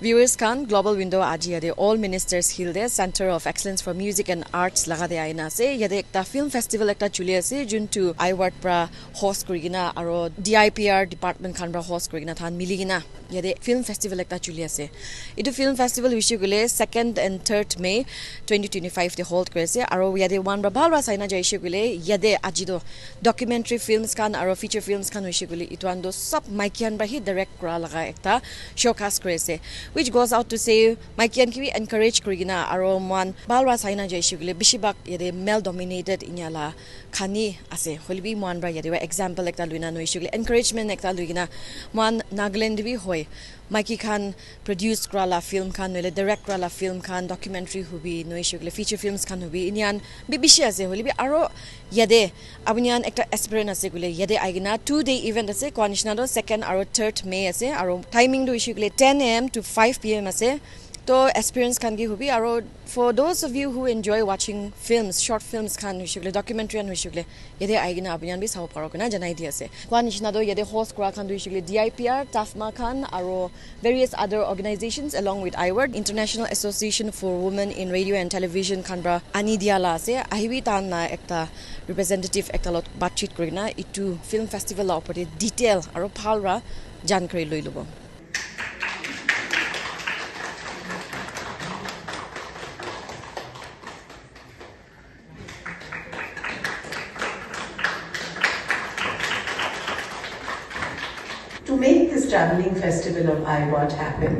Viewers can Global Window aji yade All Ministers Hill de Center of Excellence for Music and Arts laga de aina ase yade ekta film festival ekta chuli ase juntu Iawrt pra host kurigina aro DIPR department khan pra host kurigina than miligina yade film festival ekta chuli ase itu film festival wishu gule 2nd and 3rd May 2025 de hold krise aro yade one bra bal ra saina jaishu gule yade aji do documentary films kan aro feature films kan wishu gule itu ando sab maikian bra hi direct kra laga ekta showcase krise which goes out to say maikian ki encourage kurigina aro man balra saina jaishugile bishibak yede male dominated inyala khani ase holbi man bra yede example ekta luina noishugile encouragement ekta luina man Nagaland bi hoy maiki khan produce krala film khan nole direct krala film khan documentary hubi noishugile feature films khan hubi inyan bibishi ase holbi aro yede abunyan ekta aspirant ase gule yede aigina 2-day event ase konishna do 2nd aro 3rd May ase aro timing do ishugile 10 am to 5 p.m. ase to experience kan gi hubi aro for those of you who enjoy watching films short films kan ishugile documentary an ishugile yede aigina abunyan bi saw paro kana janai di ase konishna do yede host kra khan do ishugile DIPR TAFMA khan aro various other organizations along with Iawrt International Association for Women in Radio and Television khan bra ani dia la ase ahibi tan na ekta representative ekta lot batchit kurina itu film festival la opore detail aro phalra jankari loi lobo. To make this traveling festival of Iawrt happen,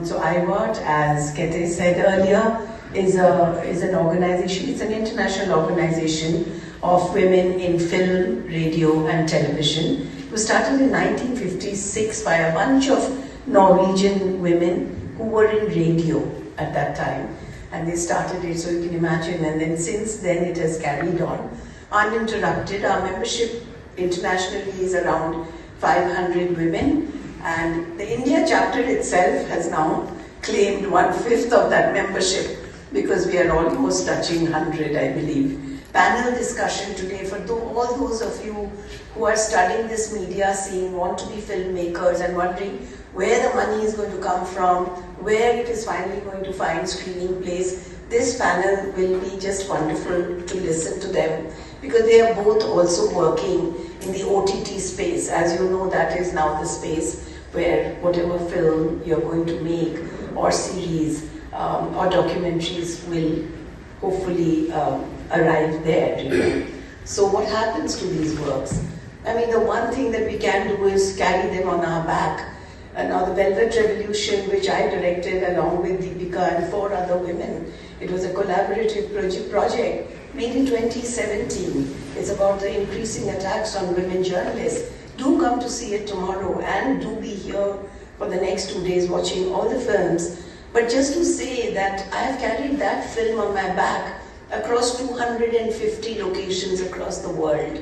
so Iawrt, as Kete said earlier, is an organization. It's an international organization of women in film, radio, and television. It was started in 1956 by a bunch of Norwegian women who were in radio at that time, and they started it. So you can imagine, and then since then it has carried on uninterrupted. Our membership internationally is around 500 women, and the India chapter itself has now claimed 1/5 of that membership because we are almost touching 100, I believe. Panel discussion today for all those of you who are studying this media scene, want to be filmmakers and wondering where the money is going to come from, where it is finally going to find screening place. This panel will be just wonderful to listen to them because they are both also working in the OTT space. As you know, that is now the space where whatever film you're going to make or series or documentaries will hopefully arrive there. You know? So what happens to these works? I mean, the one thing that we can do is carry them on our back. And now the Velvet Revolution, which I directed along with Deepika and 4 other women, it was a collaborative project made in 2017. It's about the increasing attacks on women journalists. Do come to see it tomorrow and do be here for the next 2 days watching all the films. But just to say that I have carried that film on my back across 250 locations across the world.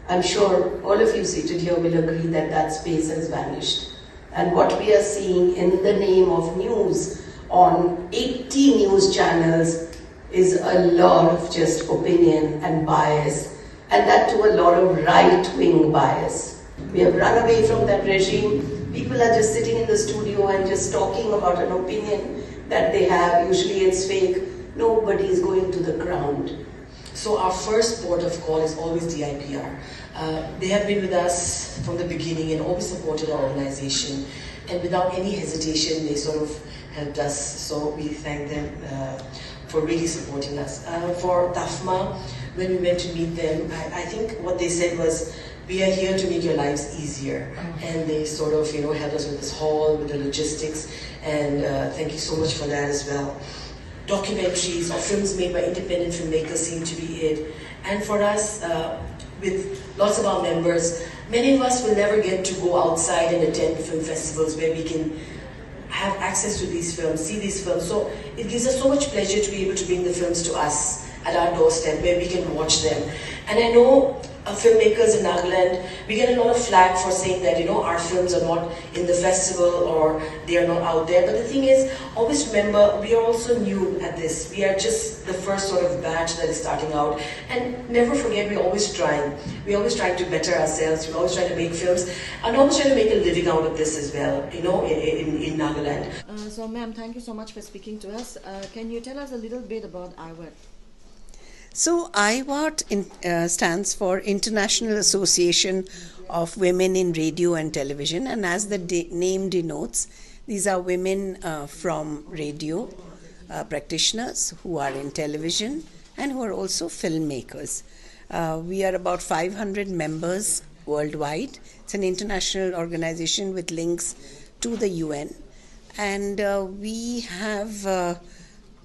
I'm sure all of you seated here will agree that that space has vanished. And what we are seeing in the name of news on 80 news channels is a lot of just opinion and bias, and that to a lot of right-wing bias. We have run away from that regime. People are just sitting in the studio and just talking about an opinion that they have. Usually it's fake. Nobody is going to the ground. So our first port of call is always DIPR. They have been with us from the beginning and always supported our organization. And without any hesitation, they sort of helped us. So we thank them for really supporting us. For TAFMA, when we went to meet them, I think what they said was, we are here to make your lives easier. And they sort of, helped us with this hall, with the logistics, and thank you so much for that as well. Documentaries or films made by independent filmmakers seem to be it. And for us, with lots of our members, many of us will never get to go outside and attend film festivals where we can have access to these films, see these films. So it gives us so much pleasure to be able to bring the films to us at our doorstep where we can watch them. And I know filmmakers in Nagaland, we get a lot of flack for saying that, our films are not in the festival or they are not out there. But the thing is, always remember, we are also new at this. We are just the first sort of batch that is starting out. And never forget, we're always trying. We're always trying to better ourselves. We're always trying to make films and always trying to make a living out of this as well, in Nagaland. So, ma'am, thank you so much for speaking to us. Can you tell us a little bit about Iawrt? So Iawrt stands for International Association of Women in Radio and Television, and as the name denotes, these are women from radio, practitioners who are in television and who are also filmmakers. We are about 500 members worldwide. It's an international organization with links to the UN, and we have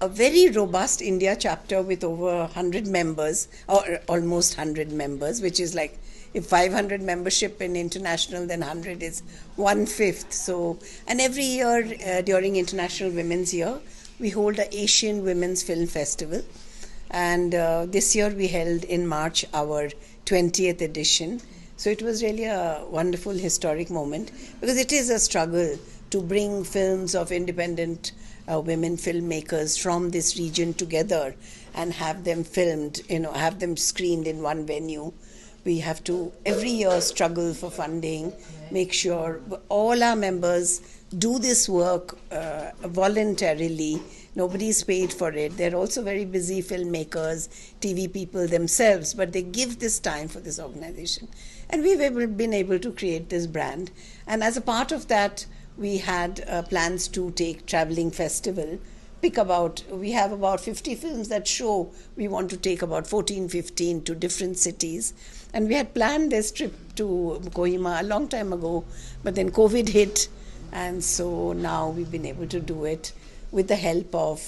a very robust India chapter with over 100 members, or almost 100 members, which is like, if 500 membership in international, then 100 is 1/5. So, and every year during International Women's Year, we hold the Asian Women's Film Festival. And this year we held in March our 20th edition. So it was really a wonderful historic moment, because it is a struggle to bring films of independent women filmmakers from this region together and have them filmed, have them screened in one venue. We have to every year struggle for funding, make sure all our members do this work voluntarily. Nobody's paid for it. They're also very busy filmmakers, TV people themselves, but they give this time for this organization. And we've been able to create this brand. And as a part of that, we had plans to take traveling festival. We have about 50 films that show. We want to take about 14, 15 to different cities. And we had planned this trip to Kohima a long time ago, but then COVID hit. And so now we've been able to do it with the help of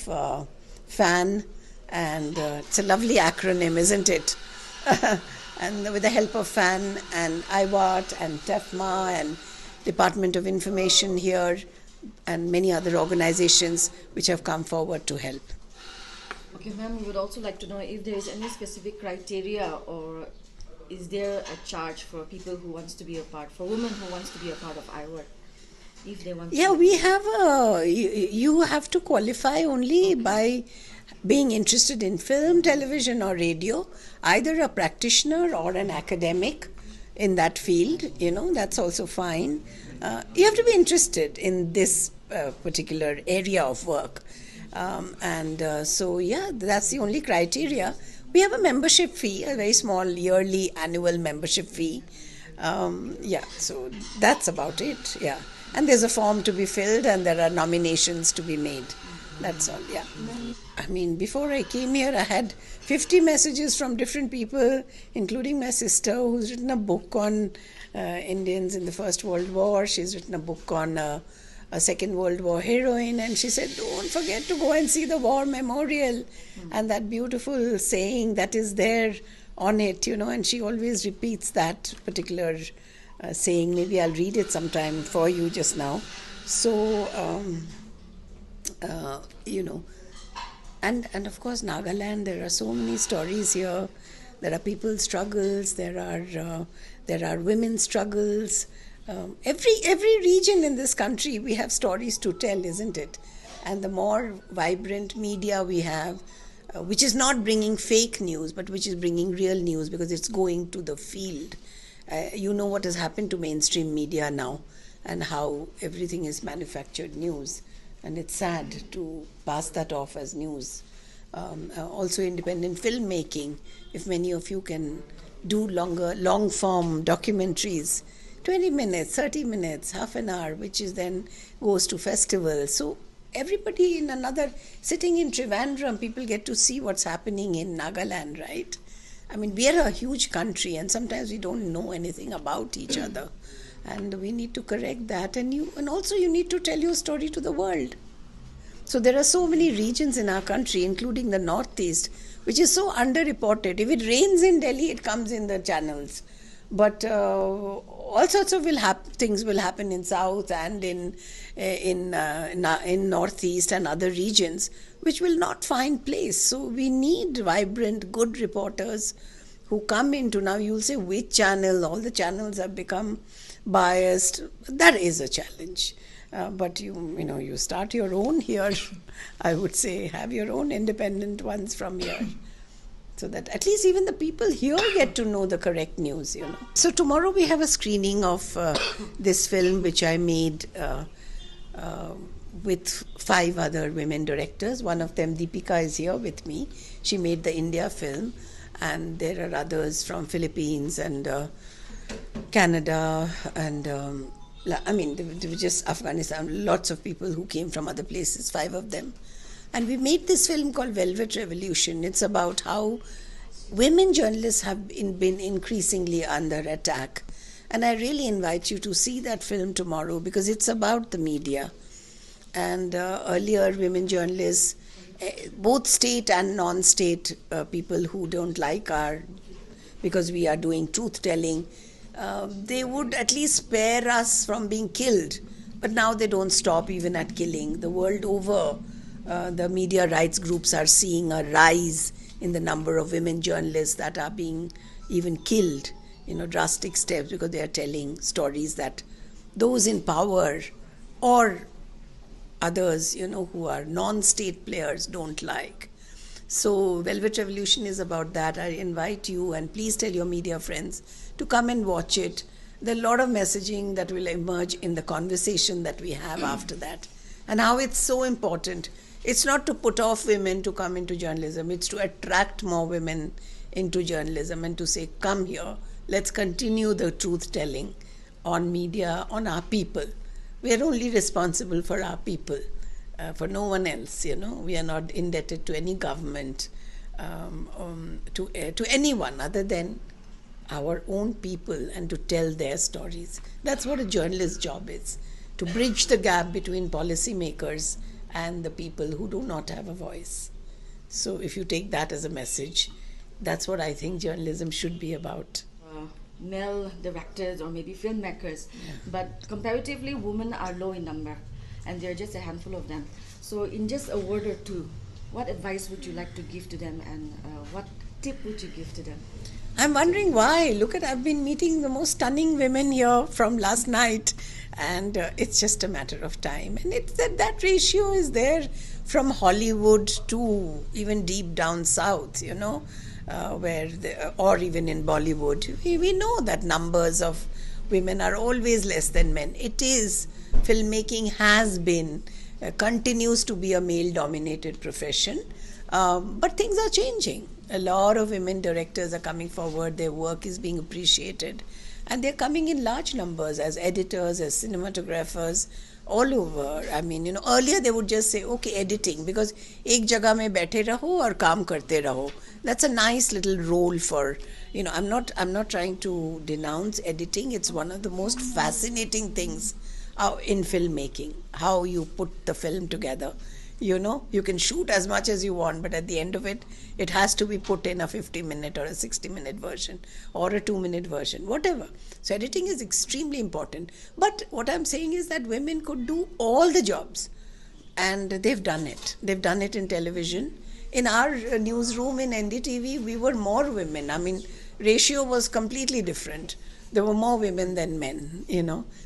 FAN. And it's a lovely acronym, isn't it? And with the help of FAN and Iawrt and TEFMA and Department of Information here and many other organizations which have come forward to help. Okay, ma'am, we would also like to know if there is any specific criteria, or is there a charge for people who wants to be a part, for women who wants to be a part of Iawrt, if they want to? Yeah, we have you have to qualify only by being interested in film, television or radio, either a practitioner or an academic in that field, that's also fine. You have to be interested in this particular area of work. So, that's the only criteria. We have a membership fee, a very small yearly annual membership fee. So that's about it, yeah. And there's a form to be filled and there are nominations to be made. That's all, yeah. I mean, before I came here, I had 50 messages from different people, including my sister, who's written a book on Indians in the First World War. She's written a book on a Second World War heroine, and she said, don't forget to go and see the war memorial. And that beautiful saying that is there on it, and she always repeats that particular saying. Maybe I'll read it sometime for you just now. So, and of course Nagaland, there are so many stories here. There are people's struggles, there are women's struggles. Every region in this country, we have stories to tell, isn't it? And the more vibrant media we have, which is not bringing fake news, but which is bringing real news, because it's going to the field. You know what has happened to mainstream media now, and how everything is manufactured news. And it's sad to pass that off as news. Also independent filmmaking, if many of you can do long form documentaries, 20 minutes, 30 minutes, half an hour, which is then goes to festivals. So everybody sitting in Trivandrum, people get to see what's happening in Nagaland, right? I mean, we are a huge country and sometimes we don't know anything about each other. And we need to correct that. And also you need to tell your story to the world. So there are so many regions in our country, including the Northeast, which is so underreported. If it rains in Delhi, it comes in the channels. But all sorts of things will happen in South and in Northeast and other regions, which will not find place. So we need vibrant, good reporters who come into, now you'll say which channel, all the channels have become biased. That is a challenge. But you start your own here. I would say have your own independent ones from here, so that at least even the people here get to know the correct news. So tomorrow we have a screening of this film which I made with 5 other women directors. One of them, Deepika, is here with me. She made the India film, and there are others from Philippines and Canada and there were just Afghanistan, lots of people who came from other places, 5 of them. And we made this film called Velvet Revolution. It's about how women journalists have been increasingly under attack. And I really invite you to see that film tomorrow, because it's about the media. And earlier, women journalists, both state and non-state people who don't like because we are doing truth-telling, they would at least spare us from being killed. But now they don't stop even at killing. The world over, the media rights groups are seeing a rise in the number of women journalists that are being even killed, drastic steps, because they are telling stories that those in power or others, who are non-state players don't like. So Velvet Revolution is about that. I invite you, and please tell your media friends to come and watch it. There are a lot of messaging that will emerge in the conversation that we have after that, and how it's so important. It's not to put off women to come into journalism. It's to attract more women into journalism and to say, come here, let's continue the truth-telling on media, on our people. We are only responsible for our people, for no one else. We are not indebted to any government, to anyone other than our own people, and to tell their stories. That's what a journalist's job is, to bridge the gap between policymakers and the people who do not have a voice. So if you take that as a message, that's what I think journalism should be about. Male directors or maybe filmmakers, but comparatively women are low in number, and there are just a handful of them. So in just a word or two, what advice would you like to give to them, and what tip would you give to them? I'm wondering why. Look I've been meeting the most stunning women here from last night, and it's just a matter of time. And it's that ratio is there from Hollywood to even deep down south, or even in Bollywood. We know that numbers of women are always less than men. It is, filmmaking has been, continues to be a male-dominated profession, but things are changing. A lot of women directors are coming forward, their work is being appreciated, and they're coming in large numbers as editors, as cinematographers, all over. Earlier they would just say, okay, editing, because ek jagah mein baithe raho aur kaam karte raho. That's a nice little role for, I'm not trying to denounce editing. It's one of the most fascinating things in filmmaking, how you put the film together. You can shoot as much as you want, but at the end of it, it has to be put in a 50-minute or a 60-minute version or a 2-minute version, whatever. So editing is extremely important. But what I'm saying is that women could do all the jobs, and they've done it. They've done it in television. In our newsroom in NDTV, we were more women. Ratio was completely different. There were more women than men,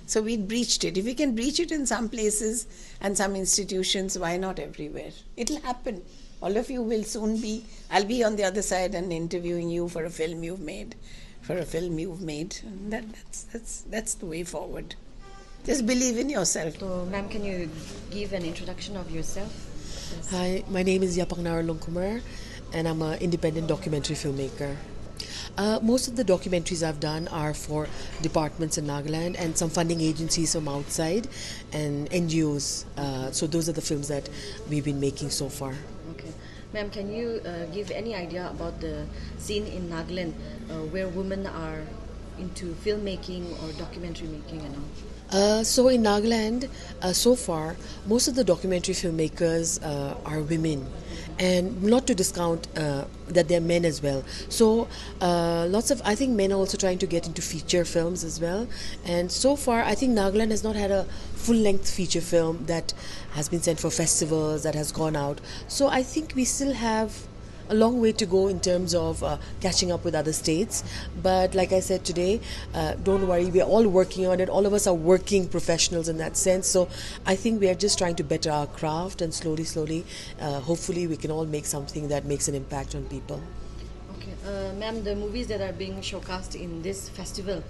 So we breached it. If we can breach it in some places and some institutions, why not everywhere? It'll happen. All of you will soon I'll be on the other side and interviewing you for a film you've made. And that's the way forward. Just believe in yourself. So, ma'am, can you give an introduction of yourself? Yes. Hi, my name is Yapangnar Longkumar, and I'm an independent documentary filmmaker. Most of the documentaries I've done are for departments in Nagaland and some funding agencies from outside and NGOs. So those are the films that we've been making so far. Okay. Ma'am, can you give any idea about the scene in Nagaland where women are into filmmaking or documentary making and all? So in Nagaland, so far, most of the documentary filmmakers are women. And not to discount that they're men as well. So I think men are also trying to get into feature films as well. And so far, I think Nagaland has not had a full-length feature film that has been sent for festivals, that has gone out. So I think we still have a long way to go in terms of catching up with other states. But like I said today, don't worry, we are all working on it. All of us are working professionals in that sense. So I think we are just trying to better our craft, and slowly, hopefully we can all make something that makes an impact on people. Okay, ma'am, the movies that are being showcased in this festival,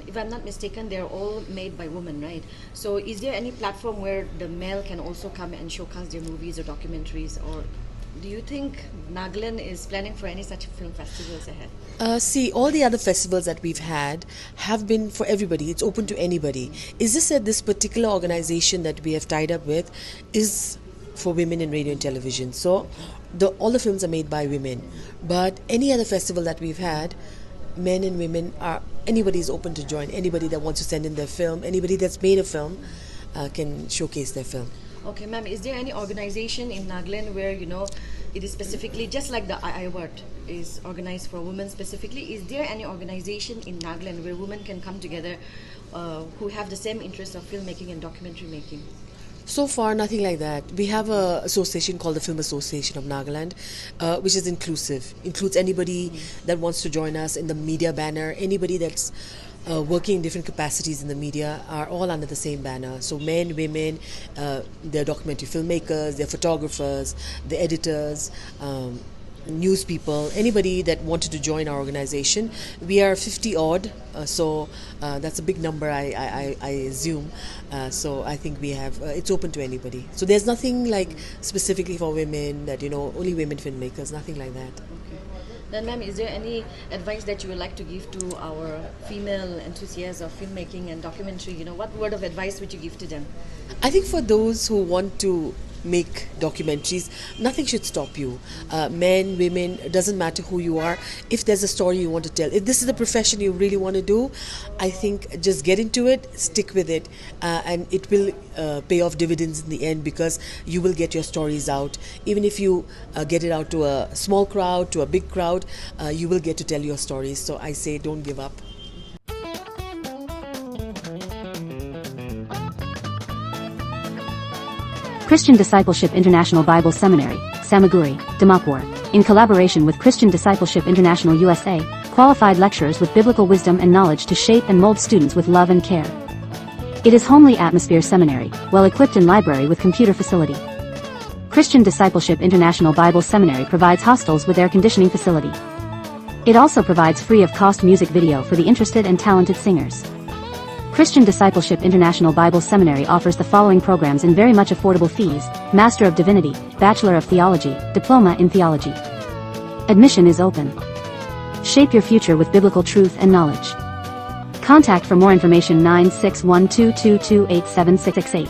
if I'm not mistaken, they're all made by women, right? So is there any platform where the male can also come and showcase their movies or documentaries, or do you think Nagaland is planning for any such film festivals ahead? See, all the other festivals that we've had have been for everybody. It's open to anybody. It's just that this particular organization that we have tied up with is for women in radio and television. So all the films are made by women. But any other festival that we've had, men and women anybody is open to join. Anybody that wants to send in their film, anybody that's made a film can showcase their film. Okay, ma'am, is there any organization in Nagaland where, it is specifically, just like the Iawrt is organized for women specifically, is there any organization in Nagaland where women can come together who have the same interest of filmmaking and documentary making? So far, nothing like that. We have an association called the Film Association of Nagaland, which is inclusive. Includes anybody that wants to join us in the media banner, anybody that's working in different capacities in the media are all under the same banner. So men, women, they're documentary filmmakers, they're photographers, the editors, news people, anybody that wanted to join our organization. We are 50 odd, so that's a big number, I assume. So I think we have, it's open to anybody. So there's nothing like specifically for women that, only women filmmakers, nothing like that. Okay. Then ma'am, is there any advice that you would like to give to our female enthusiasts of filmmaking and documentary? What word of advice would you give to them? I think for those who want to make documentaries, nothing should stop you. Men, women, it doesn't matter who you are. If there's a story you want to tell, if this is a profession you really want to do, I think just get into it, stick with it, and it will pay off dividends in the end, because you will get your stories out. Even if you get it out to a small crowd, to a big crowd, you will get to tell your stories. So I say don't give up. Christian Discipleship International Bible Seminary, Samaguri, Dimapur, in collaboration with Christian Discipleship International USA, qualified lecturers with biblical wisdom and knowledge to shape and mold students with love and care. It is homely atmosphere seminary, well equipped in library with computer facility. Christian Discipleship International Bible Seminary provides hostels with air conditioning facility. It also provides free of cost music video for the interested and talented singers. Christian Discipleship International Bible Seminary offers the following programs in very much affordable fees: Master of Divinity, Bachelor of Theology, Diploma in Theology. Admission is open. Shape your future with biblical truth and knowledge. Contact for more information 96122287668.